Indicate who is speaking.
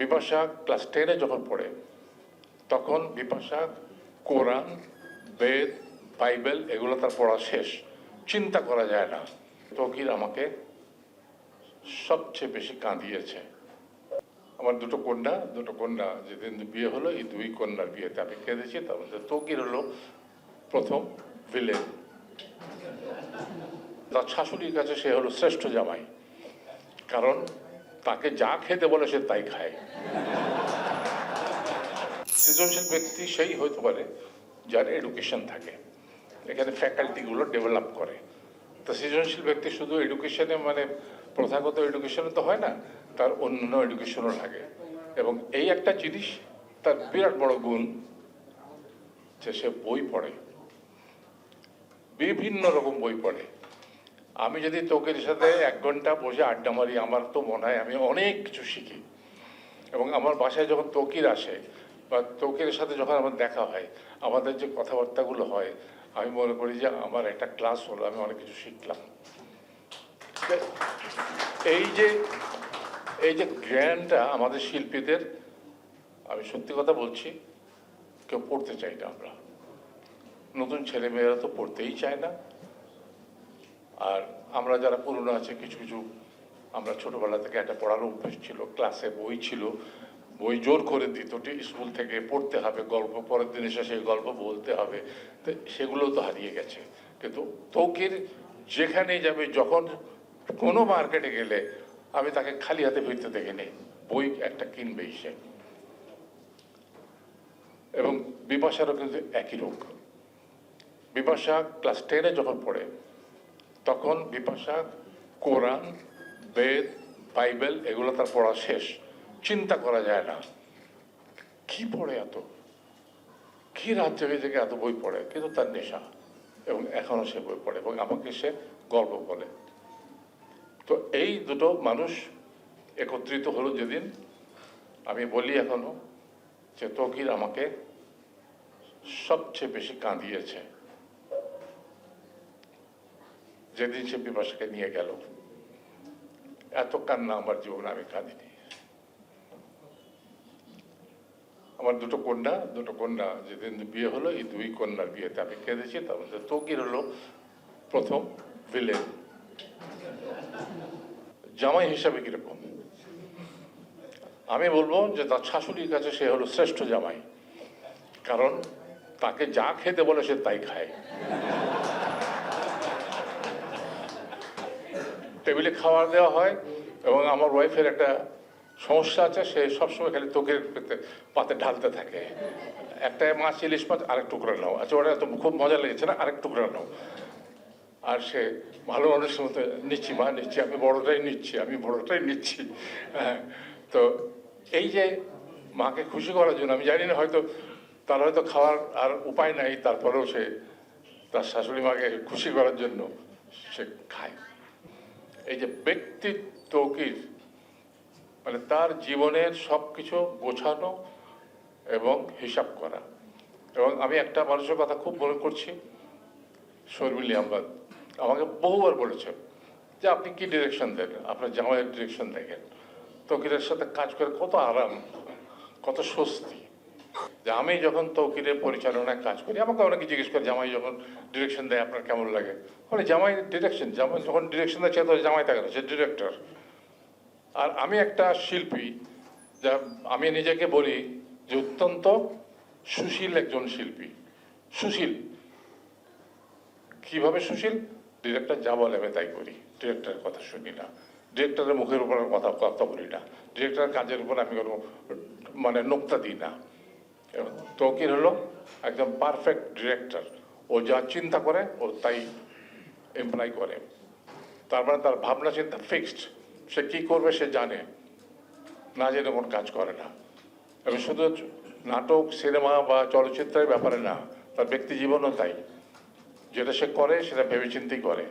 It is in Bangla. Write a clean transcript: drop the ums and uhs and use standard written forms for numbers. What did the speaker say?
Speaker 1: বিপাশা ক্লাস 10-এ যখন পড়ে তখন বিপাশা কোরআন, বেদ, বাইবেল এগুলো তার পড়া শেষ। চিন্তা করা যায় না। তৌকির আমাকে সবচেয়ে বেশি কাঁদিয়েছে। আমার দুটো কন্যা যেদিন বিয়ে হলো, এই দুই কন্যার বিয়েতে আমি কেঁদেছি। তার মধ্যে তৌকির হলো প্রথম ভিলেন। তার শাশুড়ির কাছে সে হলো শ্রেষ্ঠ জামাই, কারণ তাকে যা খেতে বলে সে তাই খায়। সৃজনশীল ব্যক্তি সেই হতে পারে যার এডুকেশন থাকে, এখানে ফ্যাকাল্টিগুলো ডেভেলপ করে। তো সৃজনশীল ব্যক্তি শুধু এডুকেশনে মানে প্রথাগত এডুকেশনে তো হয় না, তার অন্য এডুকেশনও লাগে। এবং এই একটা জিনিস তার বিরাট বড় গুণ যে সে বই পড়ে, বিভিন্ন রকম বই পড়ে। আমি যদি তৌকির সাথে 1 ঘন্টা বসে আড্ডা মারি, আমার তো মনে হয় আমি অনেক কিছু শিখি। এবং আমার বাসায় যখন তৌকির আসে বা তৌকিরের সাথে যখন আমার দেখা হয়, আমাদের যে কথাবার্তাগুলো হয়, আমি মনে করি যে আমার একটা ক্লাস হলো, আমি অনেক কিছু শিখলাম। এই যে জ্ঞানটা আমাদের শিল্পীদের, আমি সত্যি কথা বলছি, কেউ পড়তে চাই না। আমরা নতুন ছেলেমেয়েরা তো পড়তেই চায় না। আর আমরা যারা পুরনো আছে কিছু কিছু, আমরা ছোটবেলা থেকে একটা পড়ার অভ্যাস ছিল, ক্লাসে বই ছিল, বই জোর করে দিত, স্কুল থেকে পড়তে হবে গল্প, পরের দিন এসে সেই গল্প বলতে হবে। তো সেগুলো তো হারিয়ে গেছে। কিন্তু তৌকির যেখানে যাবে, যখন কোনো মার্কেটে গেলে আমি তাকে খালি হাতে ফিরতে দেখিনি, বই একটা কিনবেই সে। এবং বিপাশারও কিন্তু একই রোগ। বিপাশা ক্লাস 10-এ যখন পড়ে তখন বিপাশা কোরআন, বেদ, বাইবেল এগুলো তার পড়া শেষ। চিন্তা করা যায় না কি পড়ে এত, কি রাত জেগে জেগে এত বই পড়ে, কিন্তু তার নেশা। এবং এখনো সে বই পড়ে এবং আমাকে সে গল্প বলে। তো এই দুটো মানুষ একত্রিত হলো যেদিন, আমি বলি এখনো যে তৌকির আমাকে সবচেয়ে বেশি কাঁদিয়েছে যেদিন সে বিপাশাকে নিয়ে গেল। এত কান্না আমার জীবনে আমি কাঁদিনি। আমার দুটো কন্যা যেদিন বিয়ে হলো, এই দুই কন্যার বিয়েতে আমি কেঁদেছি। তার মধ্যে তৌকির হলো প্রথম ভিলেন। জামাই হিসাবে কিরকম, আমি বলবো যে তার শাশুড়ির কাছে সে হলো শ্রেষ্ঠ জামাই, কারণ তাকে যা খেতে বলে সে তাই খায়। টেবিলে খাবার দেওয়া হয় এবং আমার ওয়াইফের একটা সমস্যা আছে, সে সবসময় খালি তৌকির পাতে ঢালতে থাকে, একটা মাছ, ইলিশ মাছ, আরেক টুকরা নাও, আচ্ছা ওটা তো খুব মজা লেগেছে না, আরেক টুকরা নাও। আর সে ভালো মানুষের মতো, নিচ্ছি মা নিচ্ছি, আমি বড়টাই নিচ্ছি। হ্যাঁ, তো এই যে মাকে খুশি করার জন্য, আমি জানি না হয়তো তার হয়তো খাওয়ার আর উপায় নাই, তারপরেও সে তার শাশুড়ি মাকে খুশি করার জন্য সে খায়। এই যে ব্যক্তিত্ব তৌকির, মানে তার জীবনের সব কিছু গোছানো এবং হিসাব করা। এবং আমি একটা মানুষের কথা খুব মনে করছি, শর্মিলী আহমেদ আমাকে বহুবার বলেছেন যে আপনি কি ডিরেকশন দেন, আপনার জামাইয়ের ডিরেকশন দেখেন, তৌকিরের সাথে কাজ করে কত আরাম, কত স্বস্তি। যে আমি যখন তৌকিরের পরিচালনায় কাজ করি, আমাকে অনেকে জিজ্ঞেস করে জামাই যখন ডিরেকশন দেয় আপনার কেমন লাগে। মানে জামাই যখন ডিরেকশন দেয়, সে তো জামাই থাকে না, সে ডিরেক্টর। আর আমি একটা শিল্পী, যা আমি নিজেকে বলি যে অত্যন্ত সুশীল একজন শিল্পী। সুশীল কিভাবে সুশীল? ডিরেক্টর যা বলে আমি তাই করি, ডিরেক্টরের কথা শুনি না, ডিরেক্টরের মুখের উপর কথা বলি না, ডিরেক্টরের কাজের উপর আমি কোনো মানে নোক্তা দিই না। তৌকির হলো একদম পারফেক্ট ডিরেক্টর। ও যা চিন্তা করে ও তাই এমপ্লয় করে। তারপরে তার ভাবনা চিন্তা ফিক্সড, সে কি করবে সে জানে, না জেনে কোন কাজ করে না। এবং শুধু নাটক, সিনেমা বা চলচ্চিত্রের ব্যাপারে না, তার ব্যক্তি জীবনও তাই। যেটা সে করে সেটা ভেবেচিন্তেই করে।